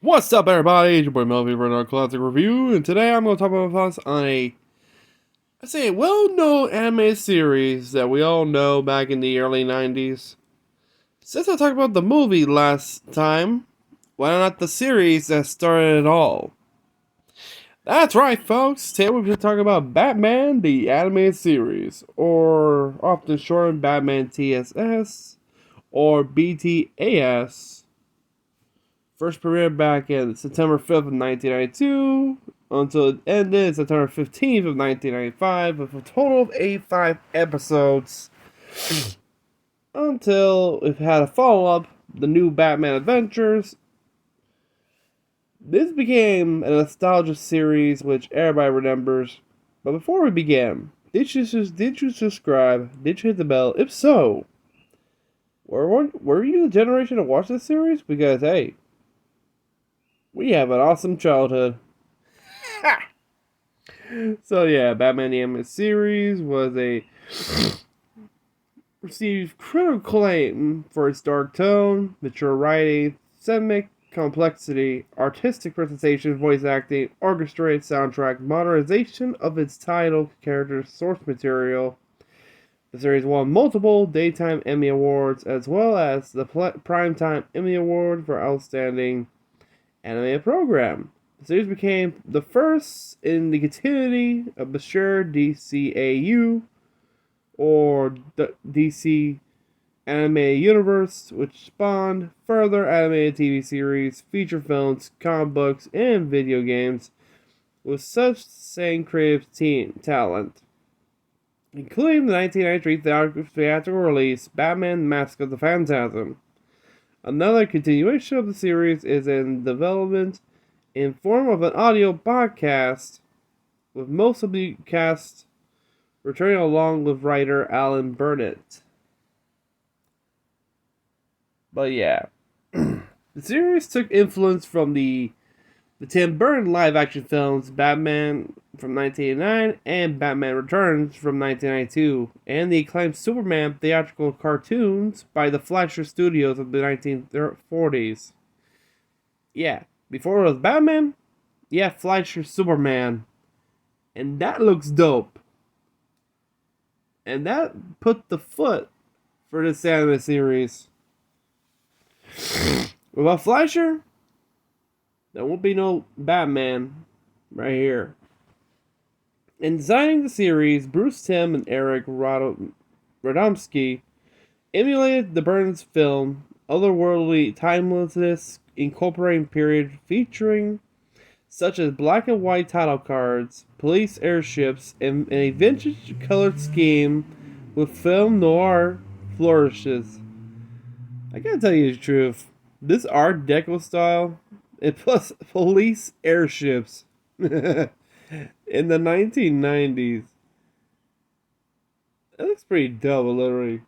What's up, everybody? It's your boy Melvin for another classic review, and today I'm going to talk about my thoughts on a well-known anime series that we all know back in the early 90s. Since I talked about the movie last time, why not the series that started it all? That's right, folks. Today we're going to talk about Batman, the animated series, or often shortened Batman TSS, or BTAS. First premiered back in September 5th of 1992 until it ended September 15th of 1995 with a total of 85 episodes until it had a follow-up, The New Batman Adventures. This became a nostalgia series which everybody remembers. But before we begin, did you subscribe? Did you hit the bell? If so, were you the generation to watch this series? Because hey, we have an awesome childhood. So yeah, Batman the Animated Series received critical acclaim for its dark tone, mature writing, thematic complexity, artistic presentation, voice acting, orchestrated soundtrack, modernization of its title, character, source material. The series won multiple Daytime Emmy Awards as well as the Primetime Emmy Award for Outstanding Animated Program. The series became the first in the continuity of the shared DCAU, or the DC Animated Universe, which spawned further animated TV series, feature films, comic books, and video games with such same creative talent, including the 1993 theatrical release Batman Mask of the Phantasm. Another continuation of the series is in development in form of an audio podcast, with most of the cast returning along with writer Alan Burnett. But yeah, the series took influence from the Tim Burton live-action films Batman from 1989 and Batman Returns from 1992, and the acclaimed Superman theatrical cartoons by the Fleischer Studios of the 1940s. Yeah, before it was Batman, yeah, Fleischer Superman. And that looks dope. And that put the foot for this anime series. Without Fleischer, there won't be no Batman right here. In designing the series, Bruce Timm and Eric Radomski emulated the Burton's film otherworldly timelessness, incorporating period featuring such as black and white title cards, police airships, and a vintage colored scheme with film noir flourishes. I gotta tell you the truth, this Art Deco style, and plus police airships in the 1990s, that looks pretty dope, literally.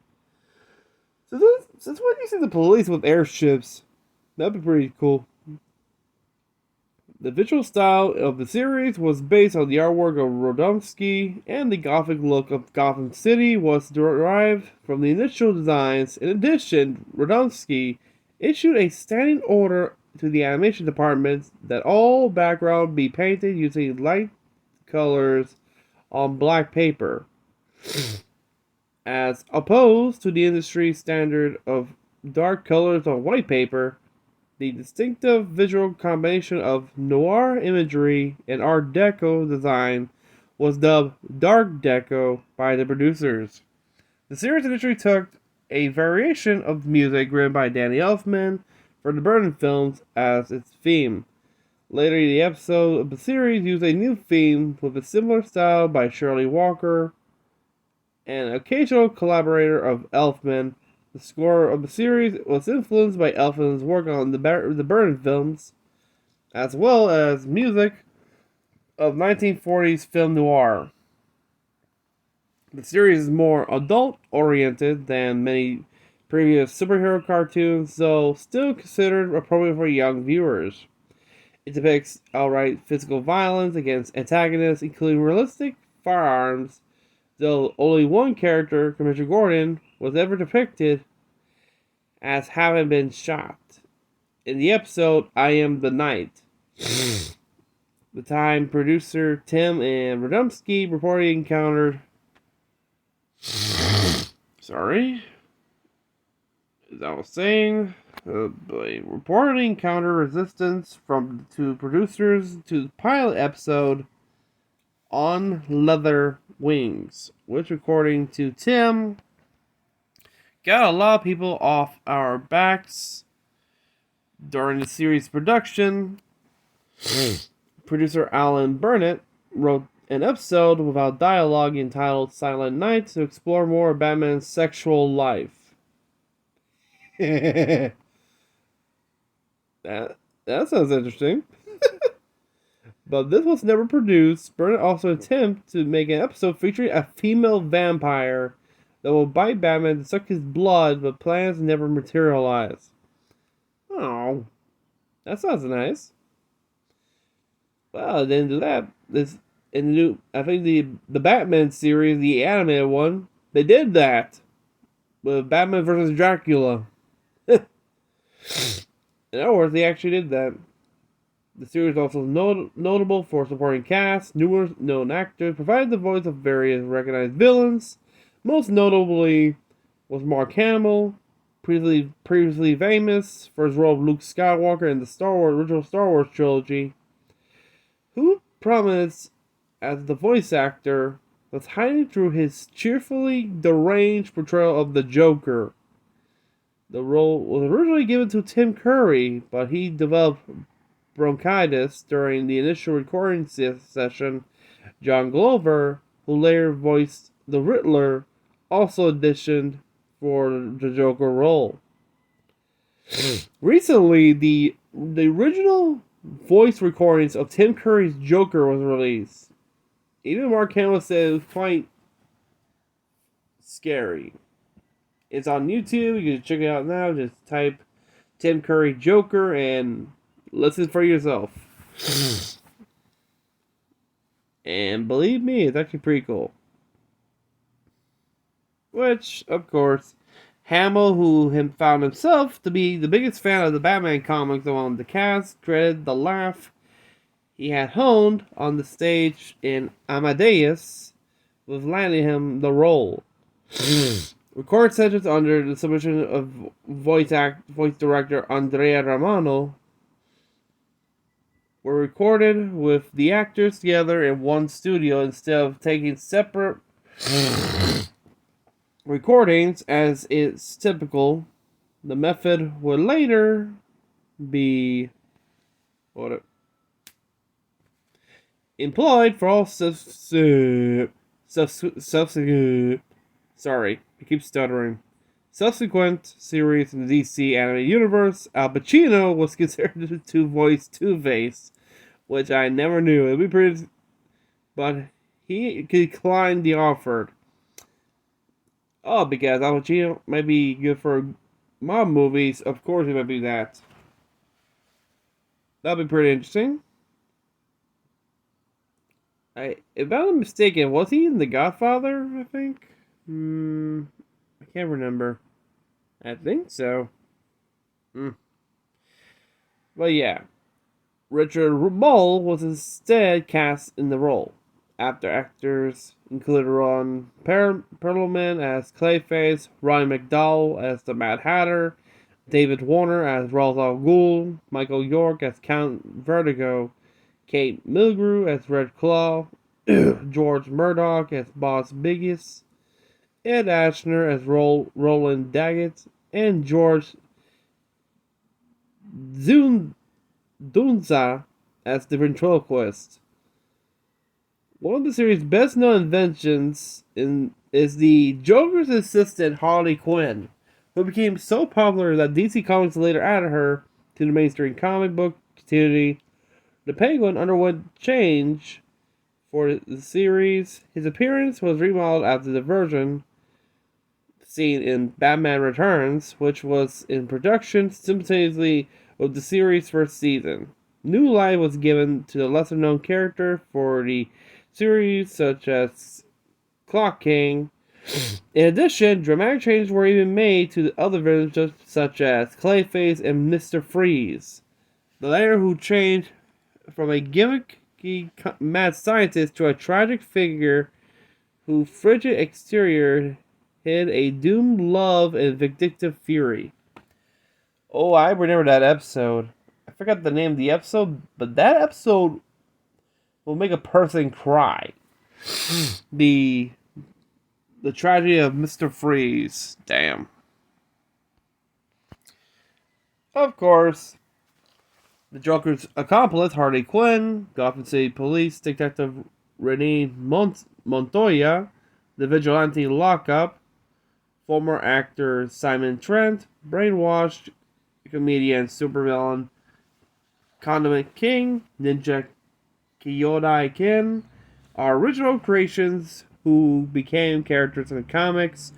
Since when do you see the police with airships? That'd be pretty cool. The visual style of the series was based on the artwork of Radomski, and the Gothic look of Gotham City was derived from the initial designs. In addition, Radomski issued a standing order to the animation department that all background be painted using light colors on black paper, as opposed to the industry standard of dark colors on white paper. The distinctive visual combination of noir imagery and Art Deco design was dubbed Dark Deco by the producers. The series initially took a variation of music written by Danny Elfman for the Burton films as its theme. Later, the episode of the series used a new theme with a similar style by Shirley Walker, an occasional collaborator of Elfman. The score of the series was influenced by Elfman's work on the Burton films, as well as music of 1940s film noir. The series is more adult-oriented than many previous superhero cartoons, though still considered appropriate for young viewers. It depicts outright physical violence against antagonists, including realistic firearms, though only one character, Commissioner Gordon, was ever depicted as having been shot. In the episode I Am the Night, the time producer Tim and Radomski reportedly encountered. Sorry. As I was saying, reportedly encountered resistance from to producers to the pilot episode On Leather Wings, which, according to Tim, got a lot of people off our backs during the series production. Producer Alan Burnett wrote an episode without dialogue entitled Silent Night to explore more of Batman's sexual life. that that sounds interesting. But this was never produced. Burnett also attempted to make an episode featuring a female vampire that will bite Batman to suck his blood, but plans never materialize. Oh, that sounds nice. Well, then do that. This in the new, I think the Batman series, the animated one, they did that with Batman versus Dracula. In other words, they actually did that. The series also notable for supporting cast, numerous known actors, provided the voice of various recognized villains. Most notably was Mark Hamill, previously famous for his role of Luke Skywalker in the original Star Wars trilogy, who promised as the voice actor was hiding through his cheerfully deranged portrayal of the Joker. The role was originally given to Tim Curry, but he developed bronchitis during the initial recording session. John Glover, who later voiced the Riddler, also auditioned for the Joker role. Recently, the original voice recordings of Tim Curry's Joker was released. Even Mark Hamill said it was quite scary. It's on YouTube. You can check it out now. Just type Tim Curry Joker and listen for yourself. And believe me, it's actually pretty cool. Which, of course, Hamill, who found himself to be the biggest fan of the Batman comics among the cast, credited the laugh he had honed on the stage in Amadeus with landing him the role. Record sessions under the supervision of voice director Andrea Romano were recorded with the actors together in one studio instead of taking separate recordings as is typical. The method would later be employed for all subsequent series in the DC animated universe. Al Pacino was considered to voice Two-Face, which I never knew. It'd be pretty, but he declined the offer. Oh, because Al Pacino might be good for mob movies. Of course, he might be that. That'd be pretty interesting. If I'm not mistaken, was he in The Godfather? I think. I can't remember. I think so. But yeah, Richard Mole was instead cast in the role. After actors included Ron Perlman as Clayface, Ryan McDowell as the Mad Hatter, David Warner as Ra's al Ghul, Michael York as Count Vertigo, Kate Mulgrew as Red Claw, George Murdoch as Boss Biggest, Ed Asner as Roland Daggett, and George Dunza as the ventriloquist. One of the series' best-known inventions is the Joker's assistant Harley Quinn, who became so popular that DC Comics later added her to the mainstream comic book continuity. The Penguin underwent change for the series. His appearance was remodeled after the version seen in Batman Returns, which was in production simultaneously with the series' first season. New life was given to the lesser-known character for the series, such as Clock King, In addition, dramatic changes were even made to the other villains such as Clayface and Mr. Freeze. The latter who changed from a gimmicky mad scientist to a tragic figure whose frigid exterior hid a doomed love and vindictive fury. Oh, I remember that episode. I forgot the name of the episode, but that episode will make a person cry. the the tragedy of Mr. Freeze. Damn. Of course, the Joker's accomplice, Harley Quinn, Gotham City Police Detective Renee Montoya, the vigilante lockup, former actor Simon Trent, brainwashed comedian supervillain Condiment King, Ninja Kyodai Kin, are original creations who became characters in the comics.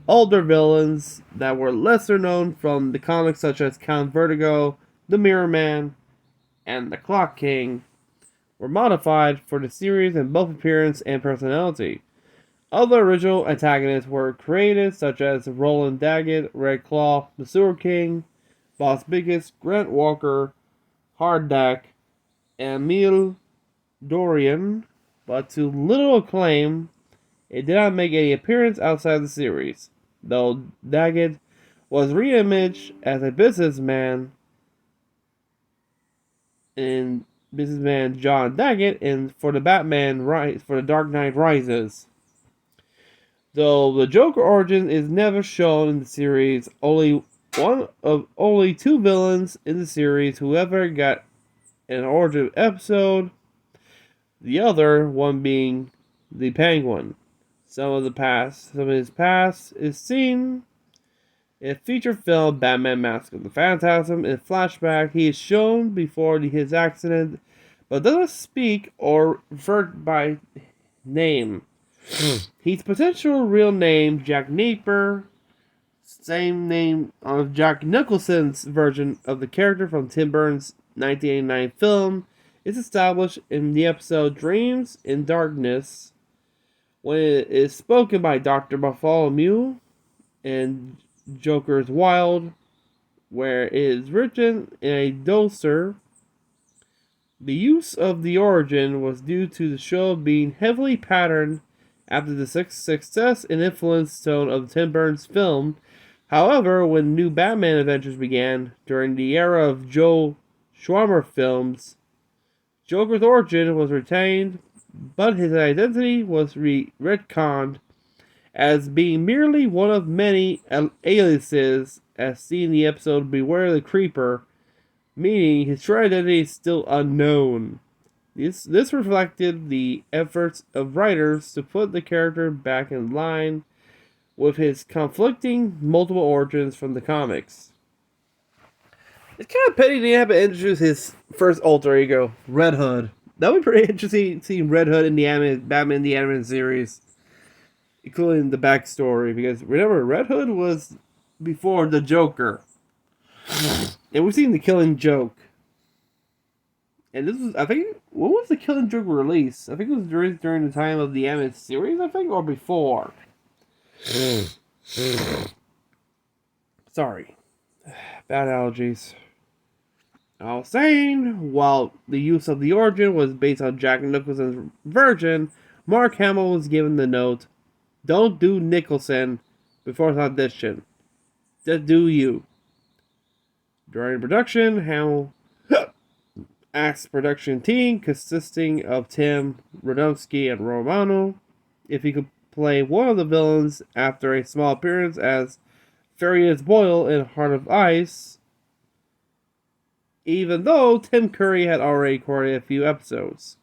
Older villains that were lesser known from the comics, such as Count Vertigo, the Mirror Man, and the Clock King, were modified for the series in both appearance and personality. Other original antagonists were created, such as Roland Daggett, Red Claw, the Sewer King, Boss Biggest, Grant Walker, Harddack, and Emil Dorian, but to little acclaim, it did not make any appearance outside the series, though Daggett was re-imaged as a businessman in businessman John Daggett for the Dark Knight Rises. Though the Joker origin is never shown in the series, only two villains in the series who ever got an origin episode, the other one being the Penguin. Some of his past is seen in feature film Batman Mask of the Phantasm. In flashback, he is shown before his accident, but doesn't speak or refer by name. His potential real name, Jack Napier, same name of Jack Nicholson's version of the character from Tim Burton's 1989 film, is established in the episode Dreams in Darkness, when it is spoken by Dr. Bartholomew and Joker's Wild, where it is written in a doser. The use of the origin was due to the show being heavily patterned after the success and influence tone of Tim Burton's film. However, when new Batman adventures began during the era of Joe Schwammer films, Joker's origin was retained, but his identity was retconned as being merely one of many aliases, as seen in the episode Beware the Creeper, meaning his true identity is still unknown. This reflected the efforts of writers to put the character back in line with his conflicting multiple origins from the comics. It's kind of petty to have to introduce his first alter ego, Red Hood. That would be pretty interesting seeing Red Hood in the Batman the Animated Series, including the backstory. Because remember, Red Hood was before the Joker, and we've seen the Killing Joke. And this was, I think, when was the Killing Joke released? I think it was during the time of the Animated Series, I think, or before. Sorry, bad allergies. I was saying, while the use of the origin was based on Jack Nicholson's version, Mark Hamill was given the note, "Don't do Nicholson before his audition. Just do you." During production, Hamill asked production team, consisting of Tim Radomski and Romano, if he could play one of the villains after a small appearance as Furious Boyle in Heart of Ice, even though Tim Curry had already recorded a few episodes.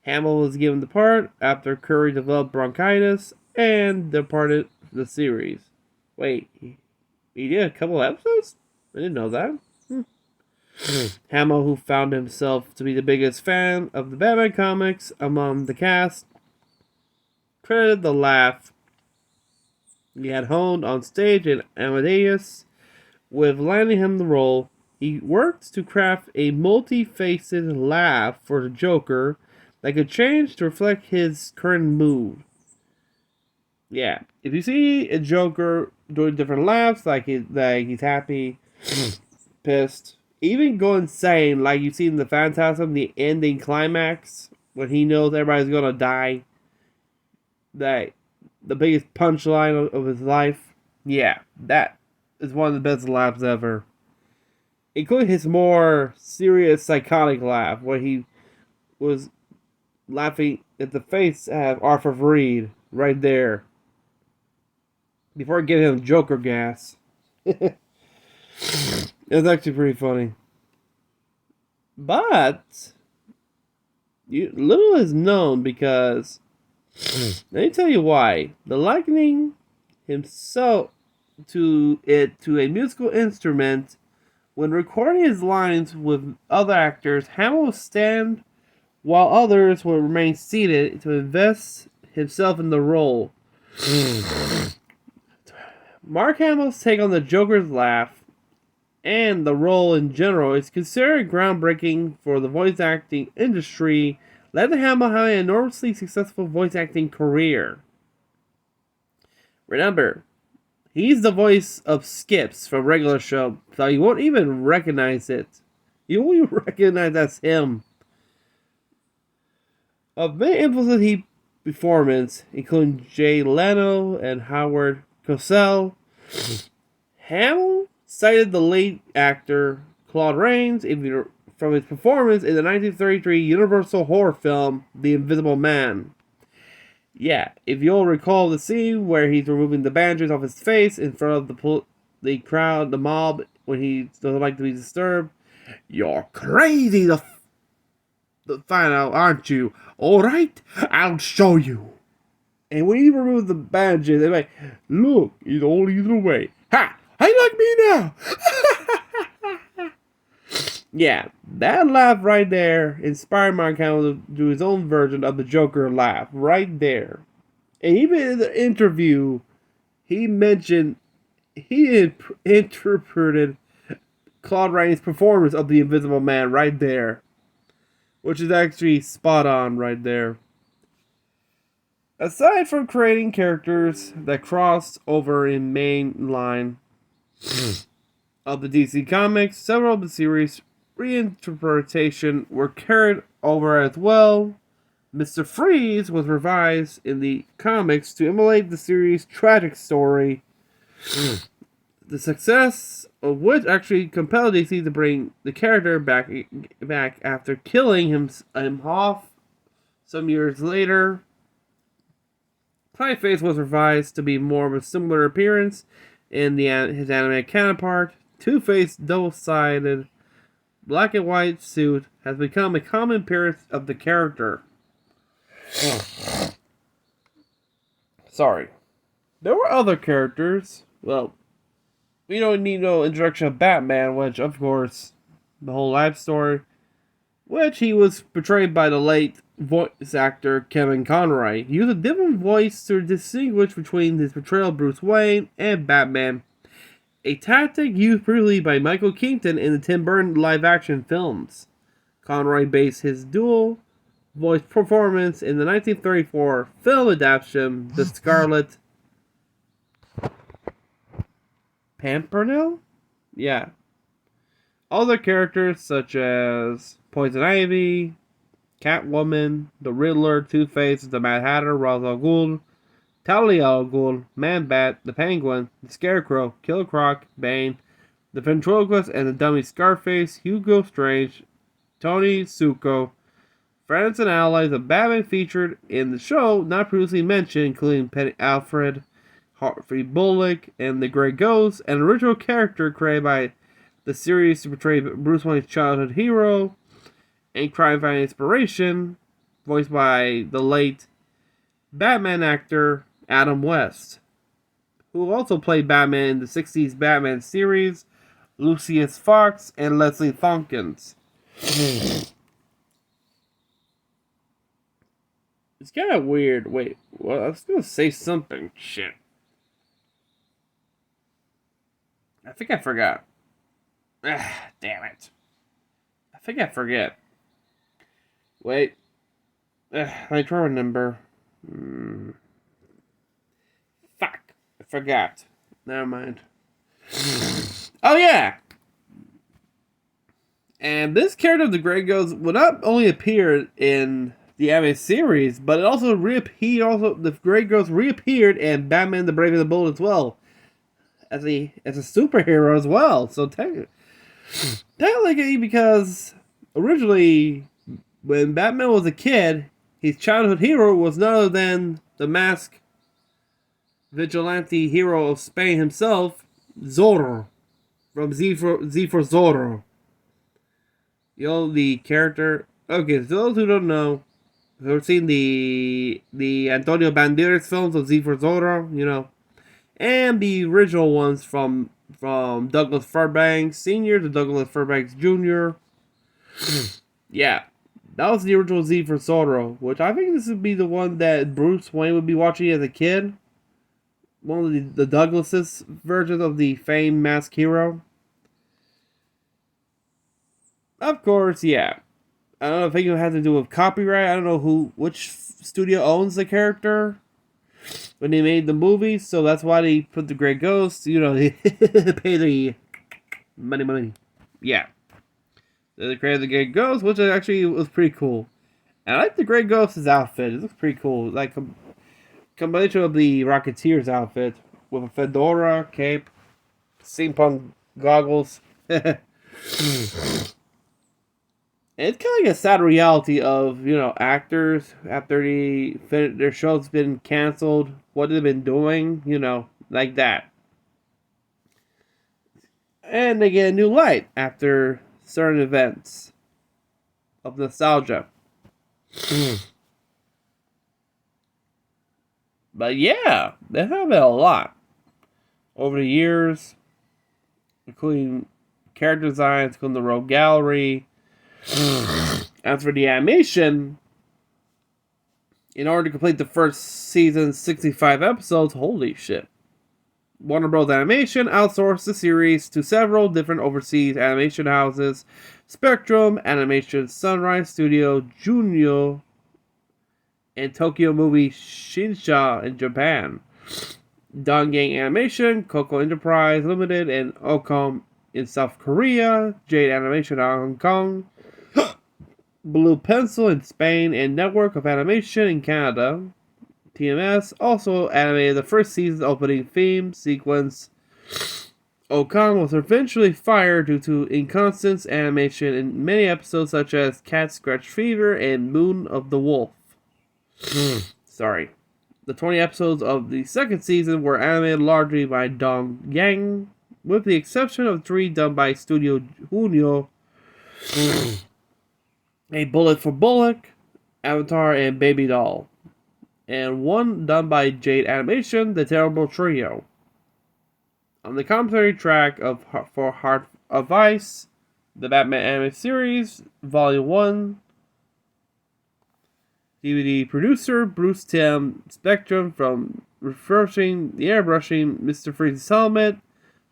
Hamill was given the part after Curry developed bronchitis and departed the series. Wait, he did a couple episodes? I didn't know that. Hamill, who found himself to be the biggest fan of the Batman comics among the cast, credited the laugh he had honed on stage in Amadeus with landing him the role. He worked to craft a multi-faced laugh for the Joker that could change to reflect his current mood. Yeah, if you see a Joker doing different laughs, like he's happy, pissed, even go insane, like you see in the Phantasm, the ending climax when he knows everybody's gonna die, that the biggest punchline of his life. Yeah, that is one of the best laughs ever. Including his more serious, psychotic laugh, where he was laughing at the face of Arthur Reed right there before giving him Joker gas. It's actually pretty funny. But little is known because let me tell you why. The likening himself to a musical instrument when recording his lines with other actors, Hamill would stand while others would remain seated to invest himself in the role. Mark Hamill's take on the Joker's laugh and the role in general is considered groundbreaking for the voice acting industry, letting Hamill have an enormously successful voice acting career. Remember, he's the voice of Skips from regular show, so you won't even recognize it. You won't even recognize that's him. Of many influences he performance, including Jay Leno and Howard Cosell, Hamill cited the late actor Claude Rains from his performance in the 1933 Universal horror film The Invisible Man. Yeah, if you'll recall the scene where he's removing the bandages off his face in front of the crowd, the mob, when he doesn't like to be disturbed. You're crazy to find out, aren't you? Alright, I'll show you. And when he removes the bandages, they're like, look, he's only the way. Ha! How like me now? Yeah, that laugh right there inspired Mark Hamill to do his own version of the Joker laugh right there. And even in the interview, he mentioned he interpreted Claude Rains' performance of the Invisible Man right there, which is actually spot on right there. Aside from creating characters that crossed over in main line of the DC Comics, several of the series' reinterpretation were carried over as well. Mr. Freeze was revised in the comics to emulate the series' tragic story, the success of which actually compelled DC to bring the character back after killing him off some years later. Clayface was revised to be more of a similar appearance in his animated counterpart. Two-Face double-sided black and white suit has become a common appearance of the character. Sorry. There were other characters. Well, we don't need no introduction of Batman, which, of course, the whole life story, which he was portrayed by the late voice actor Kevin Conroy. He used a different voice to distinguish between his portrayal of Bruce Wayne and Batman, a tactic used previously by Michael Keaton in the Tim Burton live-action films. Conroy based his dual voice performance in the 1934 film adaptation, The Scarlet Pimpernel? Yeah. Other characters such as Poison Ivy, Catwoman, the Riddler, Two-Face, the Mad Hatter, Ra's al Ghul, Talia al Ghul, Man-Bat, the Penguin, the Scarecrow, Killer Croc, Bane, the Ventriloquist and the Dummy Scarface, Hugo Strange, Tony Zuko, friends and allies of Batman featured in the show not previously mentioned, including Penny Alfred, Harvey Bullock, and the Grey Ghost, an original character created by the series to portray Bruce Wayne's childhood hero and crime-fighting inspiration, voiced by the late Batman actor Adam West, who also played Batman in the 60s Batman series, Lucius Fox, and Leslie Thompkins. It's kind of weird. Wait, well, I was going to say something. Shit. I think I forgot. Damn it. I think I forget. Wait. Let me try to remember. Forgot. Never mind. Oh, yeah. And this character of the Grey Ghost would not only appear in the anime series, but it also reappeared. Also, the Grey Ghost reappeared in Batman: The Brave and the Bold as well, as a superhero as well. So technically, because originally when Batman was a kid, his childhood hero was none other than the masked vigilante hero of Spain himself, Zorro, from Z for Zorro. You know the character. Okay, so those who don't know, who have seen the Antonio Banderas films of Z for Zorro, you know, and the original ones from Douglas Fairbanks Sr. to Douglas Fairbanks Jr. Yeah, that was the original Z for Zorro, which I think this would be the one that Bruce Wayne would be watching as a kid. One of the Douglas's versions of the famed masked hero. Of course, yeah. I don't know if it has to do with copyright. I don't know which studio owns the character when they made the movie, so that's why they put the Grey Ghost. You know, they pay the money. Yeah. So they created the Grey Ghost, which actually was pretty cool. And I like the Grey Ghost's outfit. It looks pretty cool. Like a combination of the Rocketeer's outfit with a fedora, cape, steampunk goggles. It's kind of like a sad reality of, you know, actors after their show's been canceled, what they've been doing, you know, like that. And they get a new light after certain events of nostalgia. But yeah, they have it a lot over the years, including character designs, including the Rogue Gallery. As for the animation, in order to complete the first season's 65 episodes, holy shit, Warner Bros. Animation outsourced the series to several different overseas animation houses: Spectrum Animation, Sunrise Studio, Junyo, and Tokyo Movie Shinsha in Japan, Dongang Animation, Coco Enterprise Limited, and Ocom in South Korea, Jade Animation in Hong Kong, Blue Pencil in Spain, and Network of Animation in Canada. TMS also animated the first season's opening theme sequence. Ocon was eventually fired due to inconstant animation in many episodes such as Cat Scratch Fever and Moon of the Wolf. Sorry. The 20 episodes of the second season were animated largely by Dong Yang, with the exception of 3 done by Studio Junyo. A Bullet for Bullock, Avatar, and Baby Doll. And 1 done by Jade Animation, The Terrible Trio. On the commentary track for Heart of Ice, the Batman Anime Series, Volume 1, DVD producer Bruce Timm, Spectrum, from refreshing the airbrushing Mr. Freeze's helmet,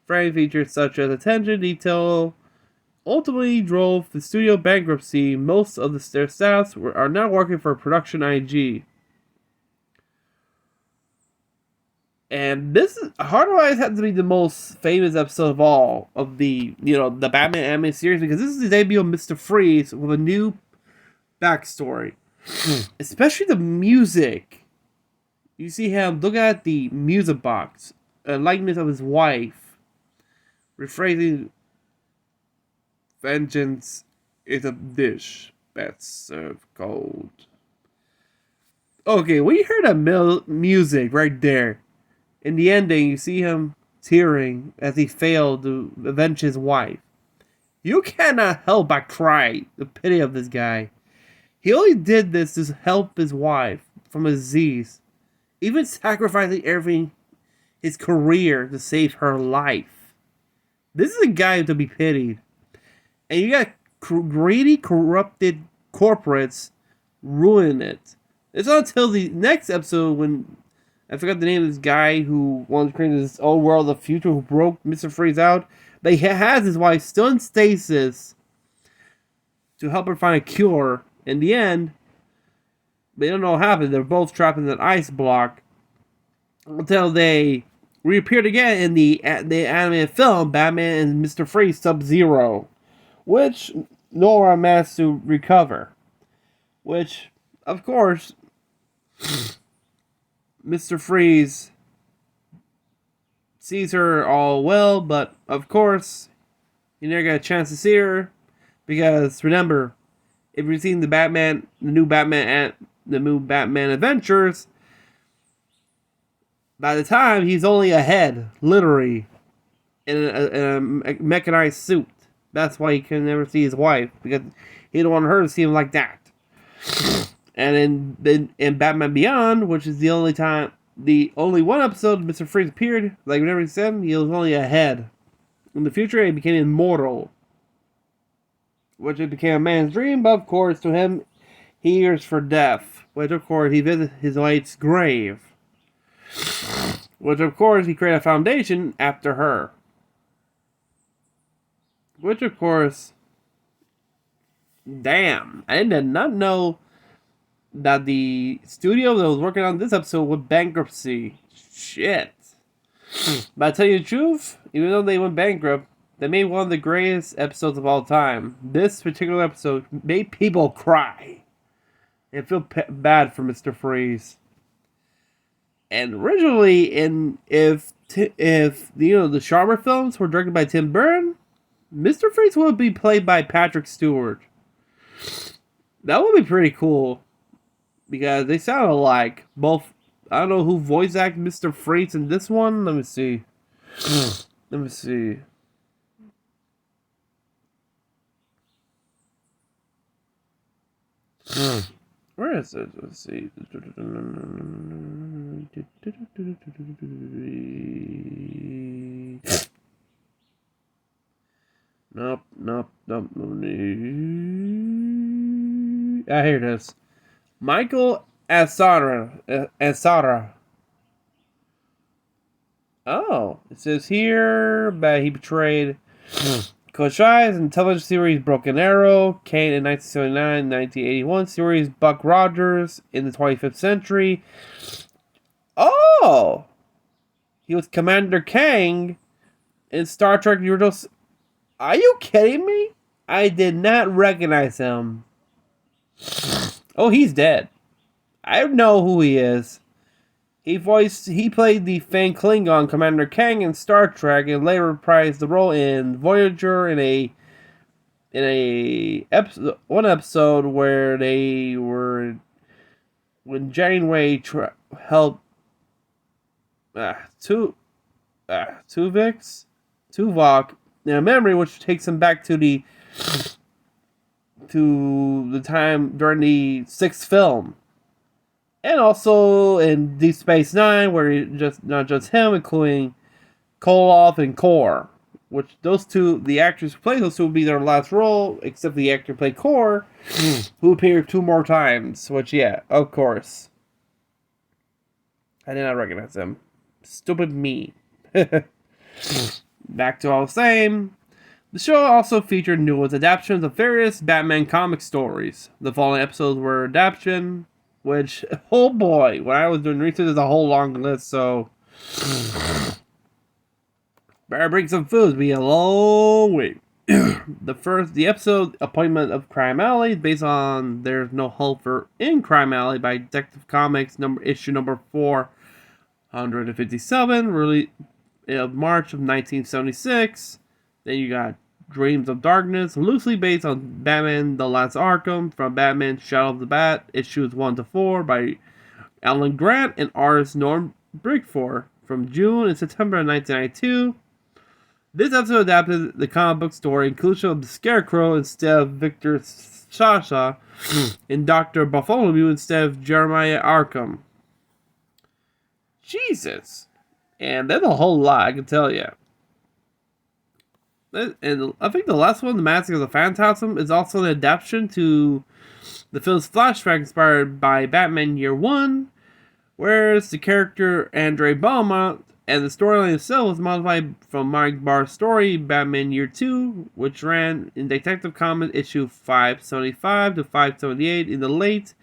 frame features such as attention detail, ultimately drove the studio bankruptcy. Most of their staffs are now working for Production IG. And this is Heart of Ice had to be the most famous episode of all of the Batman anime series, because this is the debut of Mr. Freeze with a new backstory. Especially the music. You see him look at the music box, a likeness of his wife, rephrasing, "Vengeance is a dish best served cold." Okay, when you hear that music right there, in the ending, you see him tearing as he failed to avenge his wife. You cannot help but cry the pity of this guy. He only did this to help his wife from a disease, even sacrificing everything, his career, to save her life. This is a guy to be pitied. And you got greedy, corrupted corporates ruin it. It's not until the next episode when I forgot the name of this guy who wanted to create this old world of the future, who broke Mr. Freeze out, but he has his wife still in stasis to help her find a cure. In the end, they don't know what happened. They're both trapped in an ice block until they reappeared again in the animated film Batman and Mr. Freeze Sub-Zero, which Nora managed to recover. Which, of course, Mr. Freeze sees her all well, but of course, you never get a chance to see her because remember, if you've seen the new Batman Adventures, by the time he's only a head, literally, in a mechanized suit. That's why he can never see his wife because he don't want her to see him like that. And in Batman Beyond, which is the only one episode Mr. Freeze appeared, like whenever he said, he was only a head. In the future, he became immortal, which it became a man's dream. But of course, to him, he yearns for death. Which of course, he visits his wife's grave. Which of course, he created a foundation after her. Which of course, damn, I did not know that the studio that was working on this episode went bankruptcy. Shit. But I tell you the truth, even though they went bankrupt, they made one of the greatest episodes of all time. This particular episode made people cry. And feel bad for Mr. Freeze. And originally, if the Charmer films were directed by Tim Burton, Mr. Freeze would be played by Patrick Stewart. That would be pretty cool. Because they sound alike. Both, I don't know who voice acted Mr. Freeze in this one. Let me see. Where is it? Let's see. Nope. Ah, here it is. Michael Ansara. Oh, it says here that he portrayed Coach Eyes in television series Broken Arrow, Kane in 1979, 1981 series Buck Rogers in the 25th century. Oh! He was Commander Kang in Star Trek The Original. Are you kidding me? I did not recognize him. Oh, he's dead. I know who he is. He played the famed Klingon Commander Kang in Star Trek and later reprised the role in Voyager in one episode where they were when Janeway helped Tuvok in a memory which takes him back to the time during the 6th film. And also in Deep Space Nine, where not just him, including Koloff and Kor. Which the actors who play those two will be their last role, except the actor who played Kor, who appeared 2 more times. Which, yeah, of course. I did not recognize him. Stupid me. Back to all the same. The show also featured nuanced adaptations of various Batman comic stories. The following episodes were adaptation, which, oh boy, when I was doing research, there's a whole long list, so better bring some food, it'll be a long wait. The episode Appointment of Crime Alley, based on There's No Hope in Crime Alley by Detective Comics issue number 457, released in March of 1976. Then you got Dreams of Darkness, loosely based on Batman The Last Arkham from Batman Shadow of the Bat, issues 1-4 by Alan Grant and artist Norm Brigford from June and September of 1992. This episode adapted the comic book story, inclusion of the Scarecrow instead of Victor Sasha, and Dr. Bartholomew instead of Jeremiah Arkham. Jesus. And that's a whole lot, I can tell you. And I think the last one, The Mask of the Phantasm, is also an adaptation to the film's flashback inspired by Batman Year One, whereas the character Andre Beaumont and the storyline itself was modified from Mike Barr's story Batman Year 2, which ran in Detective Comics issue 575 to 578 in the late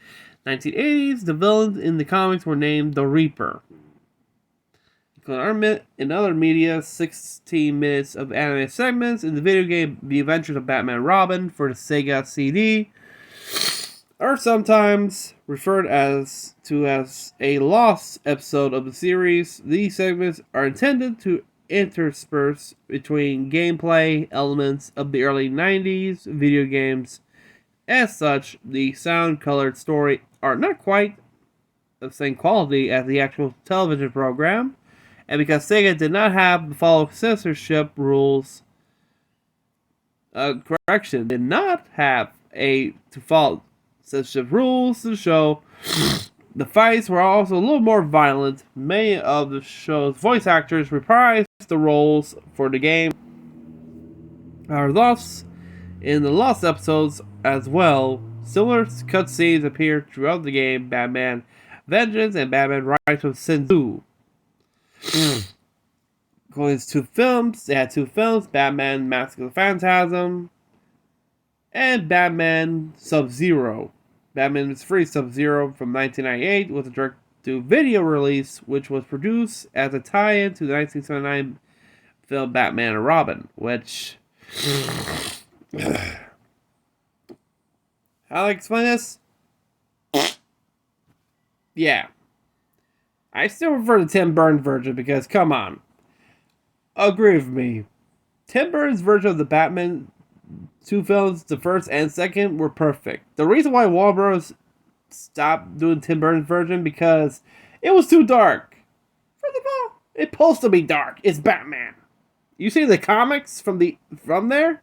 1980s. The villains in the comics were named the Reaper. In other media, 16 minutes of anime segments. In the video game, The Adventures of Batman and Robin for the Sega CD are sometimes referred to as a lost episode of the series. These segments are intended to intersperse between gameplay elements of the early 90s video games. As such, the sound-colored story are not quite the same quality as the actual television program, and because Sega did not have the follow censorship rules, did not have to follow censorship rules to the show, the fights were also a little more violent. Many of the show's voice actors reprised the roles for the game, are thus in the lost episodes as well. Similar cutscenes appear throughout the game Batman Vengeance and Batman Rise of Senzu. Going to films, they had two films, Batman Mask of the Phantasm and Batman Sub-Zero. Batman is Free Sub-Zero from 1998 was a direct-to-video release which was produced as a tie-in to the 1979 film Batman and Robin, which... How do I explain this? Yeah. I still prefer the Tim Burton version because, come on. Agree with me. Tim Burton's version of the Batman two films, the first and second, were perfect. The reason why Warner Bros. Stopped doing Tim Burton's version because it was too dark. First of all, it's supposed to be dark. It's Batman. You see the comics from there?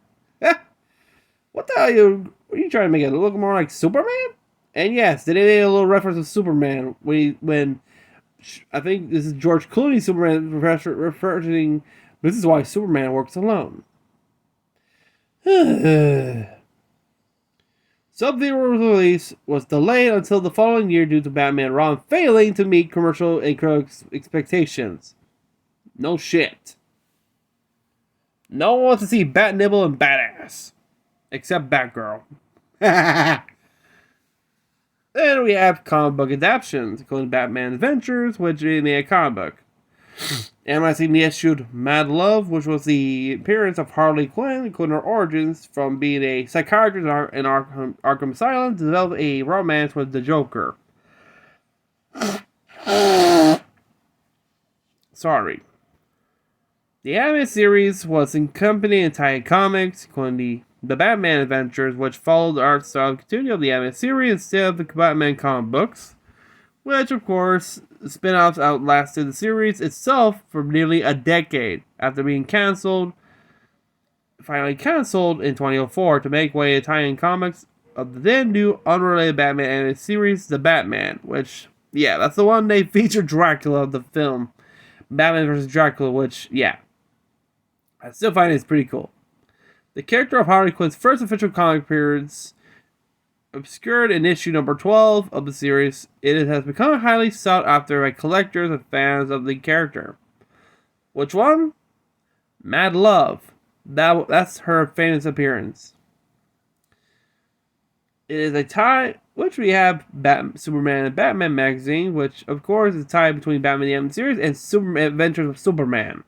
What the hell are you trying to make it look more like Superman? And yes, they made a little reference to Superman when I think this is George Clooney Superman referring. This is why Superman works alone. Sub-Zero's release was delayed until the following year due to Batman and Robin failing to meet commercial and critical expectations. No shit. No one wants to see Bat Nibble and Badass. Except Batgirl. Then we have comic book adaptations, including Batman Adventures, which is a comic book. MIC issued Mad Love, which was the appearance of Harley Quinn, including her origins from being a psychiatrist in Arkham Asylum to develop a romance with the Joker. Sorry. The anime series was accompanying entire comics, including the Batman Adventures, which followed the art style and continuity of the anime series instead of the Batman comic books, which, of course, spin-offs outlasted the series itself for nearly a decade after being finally canceled in 2004 to make way to tie-in comics of the then new unrelated Batman anime series, The Batman, which, yeah, that's the one they featured Dracula of the film, Batman vs. Dracula, which, yeah, I still find it's pretty cool. The character of Harley Quinn's first official comic appearance obscured in issue number 12 of the series, it has become highly sought after by collectors and fans of the character. Which one? Mad Love. That's her famous appearance. It is a tie, which we have Superman and Batman magazine, which of course is a tie between Batman the Animated Series and Superman Adventures of Superman.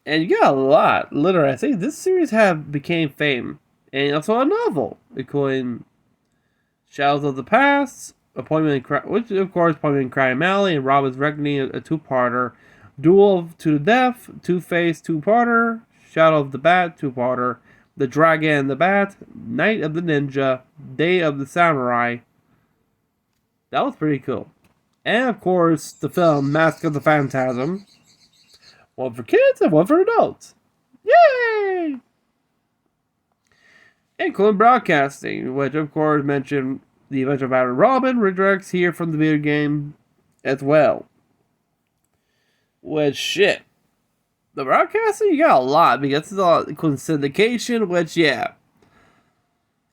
And you got a lot, literally. I think this series became fame. And also a novel, including Shadows of the Past, which of course Appointment in Crime Alley, and Robin's Reckoning, a two-parter, Duel to the Death, Two-Face, two-parter, Shadow of the Bat, two-parter, The Dragon and the Bat, Night of the Ninja, Day of the Samurai. That was pretty cool. And of course, the film Mask of the Phantasm. One for kids and one for adults. Yay! Including broadcasting, which of course mentioned the Adventure of Batman and Robin redirects here from the video game as well. Which, shit. The broadcasting, you got a lot, because it's a lot, including syndication, which, yeah.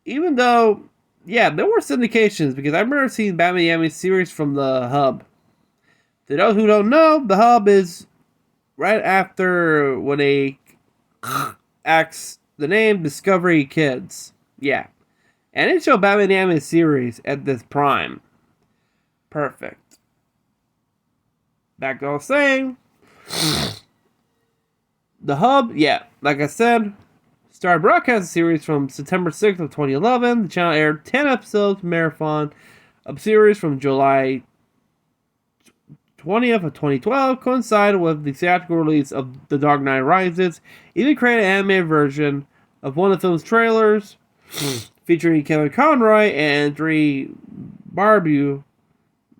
Even though, yeah, there were syndications, because I remember seeing Batman the Animated Series from the Hub. For those who don't know, the Hub is right after when they acts the name Discovery Kids. Yeah. And it showed Batman the Animated Series at this prime. Perfect. Back to what I was saying. The Hub, yeah, like I said, started broadcasting series from September 6th of 2011. The channel aired 10 episodes marathon of series from July 20th of 2012, coincided with the theatrical release of The Dark Knight Rises. Even created an animated version of one of the film's trailers, featuring Kevin Conroy and Drew Barbeau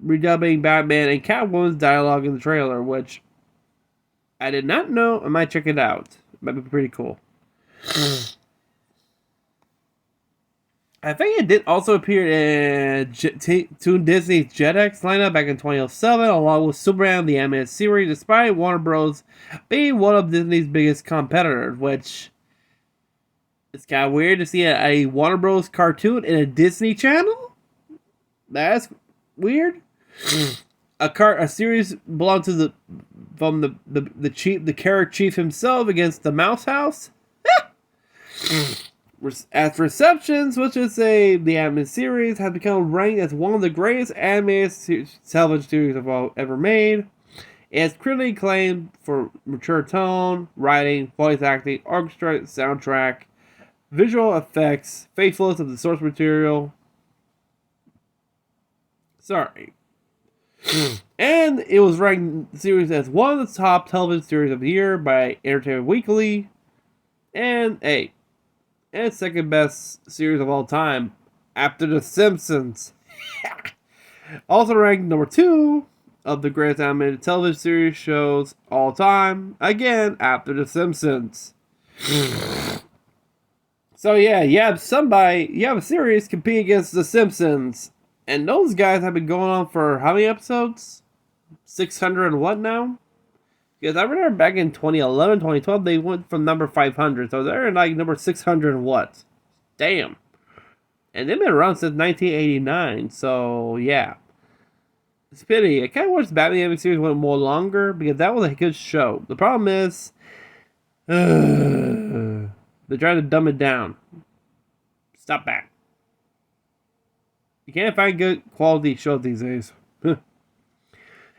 redubbing Batman and Catwoman's dialogue in the trailer, which I did not know. I might check it out. It might be pretty cool. I think it did also appear in Toon Disney's Jetix lineup back in 2007, along with Superman the animated series, despite Warner Bros. Being one of Disney's biggest competitors, which it's kind of weird to see a Warner Bros. Cartoon in a Disney channel. That's weird. A series belonged to the character chief himself against the Mouse House. As for receptions, let's just say the animated series has become ranked as one of the greatest animated television series ever made. It's critically acclaimed for mature tone, writing, voice acting, orchestra, soundtrack, visual effects, faithfulness of the source material. Sorry. And it was ranked series as one of the top television series of the year by Entertainment Weekly. And second best series of all time after The Simpsons. Also ranked number 2 of the greatest animated television series shows all time. Again, after The Simpsons. So yeah, you have a series competing against The Simpsons. And those guys have been going on for how many episodes? 600 and what now? Because I remember back in 2011, 2012, they went from number 500. So they're like number 600 and what? Damn. And they've been around since 1989. So, yeah. It's a pity. I kind of wish the Batman animated series went more longer. Because that was a good show. The problem is... they're trying to dumb it down. Stop that. You can't find good quality shows these days.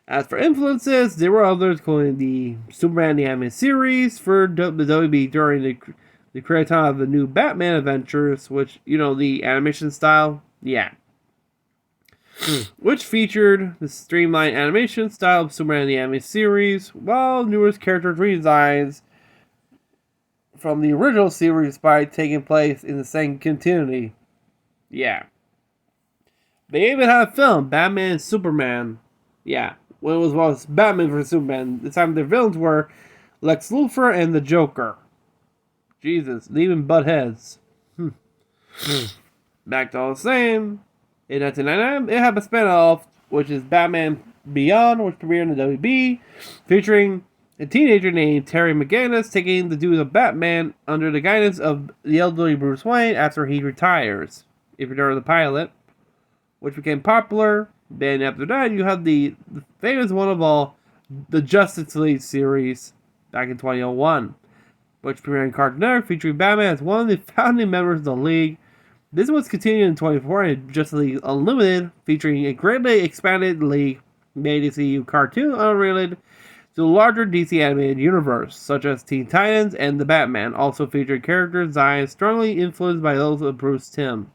As for influences, there were others, including the Superman the Animated Series for the WB during the creative time of the new Batman Adventures, which, the animation style, yeah. Which featured the streamlined animation style of Superman the Animated Series, while numerous character redesigns from the original series by taking place in the same continuity. Yeah. They even had a film, Batman and Superman. Yeah. When it was Batman vs. Superman. This time their villains were Lex Luthor and the Joker. Jesus, they even butt heads. Back to all the same. In 1999, it had a spinoff, which is Batman Beyond, which premiered in the WB, featuring a teenager named Terry McGinnis taking the duties of Batman under the guidance of the elderly Bruce Wayne after he retires. If you remember the pilot, which became popular. Then after that, you have the famous one of all, the Justice League series back in 2001, which premiered in Cartoon Network, featuring Batman as one of the founding members of the League. This was continued in 2004 in Justice League Unlimited, featuring a greatly expanded League made DCU cartoon unrelated to the larger DC animated universe, such as Teen Titans and the Batman, also featured characters designed strongly influenced by those of Bruce Timm.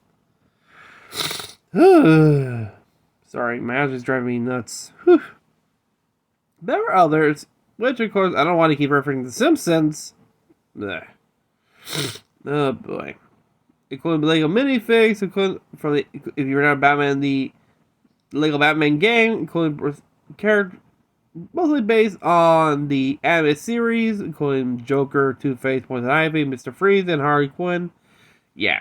Sorry, my eyes is driving me nuts. Whew. There were others, which of course I don't want to keep referencing The Simpsons. Blech. Oh boy. Including the Lego minifigs, including if you remember Batman, the Lego Batman game, including characters mostly based on the animated series, including Joker, Two-Face, Poison Ivy, Mr. Freeze, and Harley Quinn. Yeah.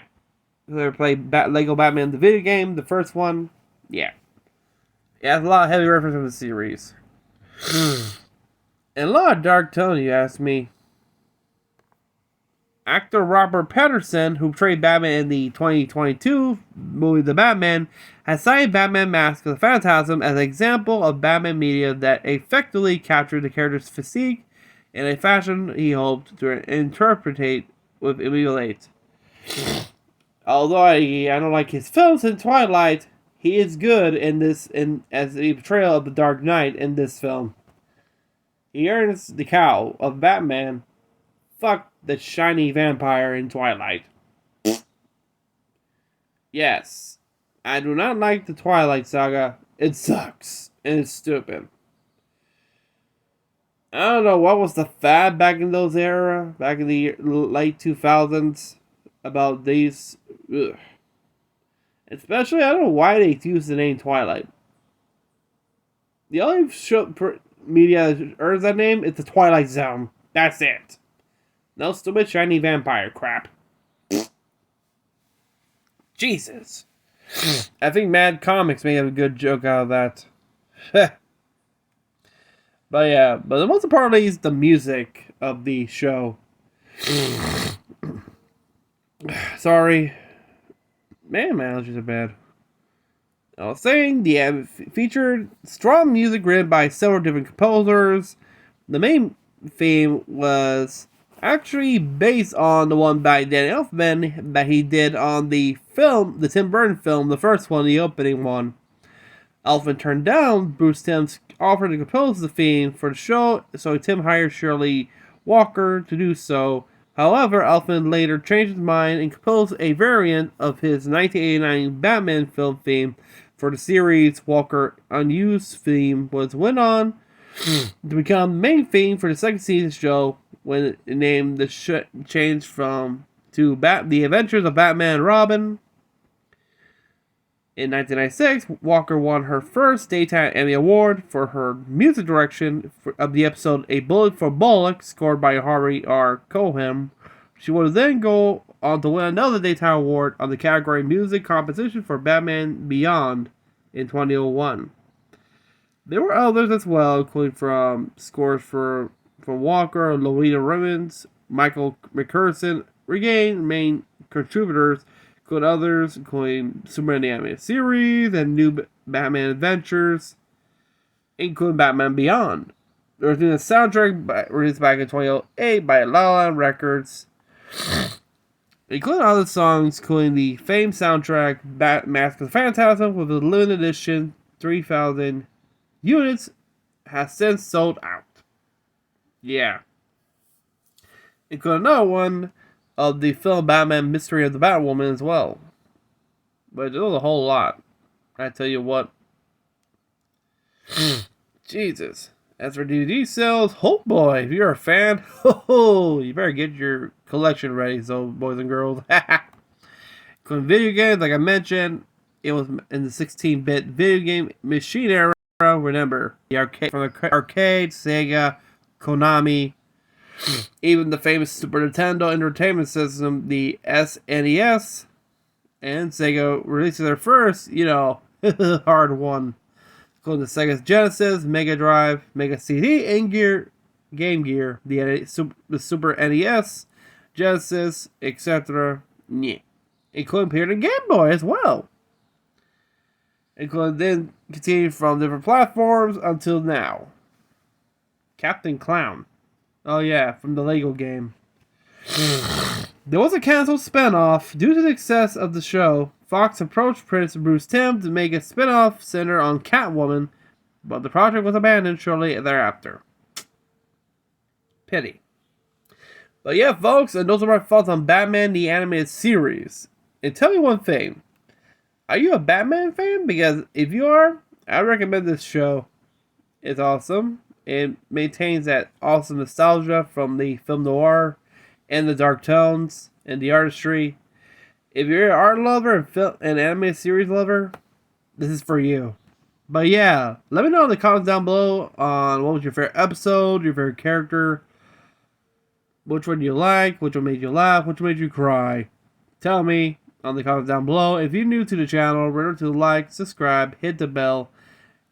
If you ever played Lego Batman the video game, the first one, yeah. It has a lot of heavy reference from the series. And a lot of dark tone, you ask me. Actor Robert Pattinson, who portrayed Batman in the 2022 movie The Batman, has cited Batman Mask of the Phantasm as an example of Batman media that effectively captured the character's physique in a fashion he hoped to interpret with emulate. Although I don't like his films in Twilight, he is good in this as a portrayal of the Dark Knight in this film. He earns the cowl of Batman. Fuck the shiny vampire in Twilight. Yes, I do not like the Twilight Saga. It sucks, and it's stupid. I don't know what was the fad back in those era, back in the late 2000s, about these. Ugh. Especially, I don't know why they used the name Twilight. The only media that earns that name is the Twilight Zone. That's it. No stupid shiny vampire crap. Jesus. I think Mad Comics may have a good joke out of that. But yeah, but the most importantly is the music of the show. Sorry. Man, my allergies are bad. I was saying, the featured strong music written by several different composers. The main theme was actually based on the one by Danny Elfman that he did on the film, the Tim Burton film, the first one, the opening one. Elfman turned down Bruce Timm's offer to compose the theme for the show, so Tim hired Shirley Walker to do so. However, Elfman later changed his mind and composed a variant of his 1989 Batman film theme for the series. Walker's unused theme went on to become the main theme for the second season show when it named the changed from to The Adventures of Batman and Robin. In 1996, Walker won her first Daytime Emmy Award for her music direction of the episode A Bullet for Bullock, scored by Harvey R. Coham. She would then go on to win another Daytime Award on the category Music Composition for Batman Beyond in 2001. There were others as well, including from scores from Walker, Lolita Rimmons, Michael McPherson, Regain, main contributors, including others, including Superman the Animated Series and New Batman Adventures, including Batman Beyond. There was a soundtrack released back in 2008 by La La Land Records, including other songs, including the famed soundtrack Mask of the Phantasm with a limited edition 3,000 units has since sold out. Yeah. Including another one of the film Batman Mystery of the Batwoman as well. But it was a whole lot. I tell you what. Jesus. As for DVD sales, oh boy, if you're a fan, you better get your collection ready, so boys and girls. Including video games, like I mentioned, it was in the 16-bit video game machine era. Remember, the arcade, from the arcade, Sega, Konami, even the famous Super Nintendo Entertainment System, the SNES, and Sega released their first, hard one. Including the Sega Genesis, Mega Drive, Mega CD, and Game Gear, the Super NES, Genesis, etc. Yeah. Including appeared in Game Boy as well. Including then continued from different platforms until now. Captain Clown. Oh yeah, from the Lego game. There was a canceled spinoff. Due to the success of the show, Fox approached Prince Bruce Timm to make a spinoff centered on Catwoman, but the project was abandoned shortly thereafter. Pity. But yeah, folks, and those are my thoughts on Batman the Animated Series. And tell me one thing. Are you a Batman fan? Because if you are, I recommend this show. It's awesome. It maintains that awesome nostalgia from the film noir and the dark tones and the artistry. If you're an art lover and anime series lover, this is for you. But yeah, let me know in the comments down below on what was your favorite episode, your favorite character, which one you like, which one made you laugh, which one made you cry. Tell me on the comments down below. If you're new to the channel, remember to like, subscribe, hit the bell,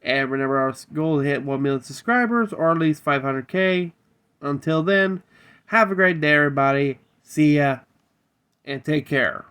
and remember our goal to hit 1 million subscribers or at least 500k. Until then, have a great day, everybody. See ya, and take care.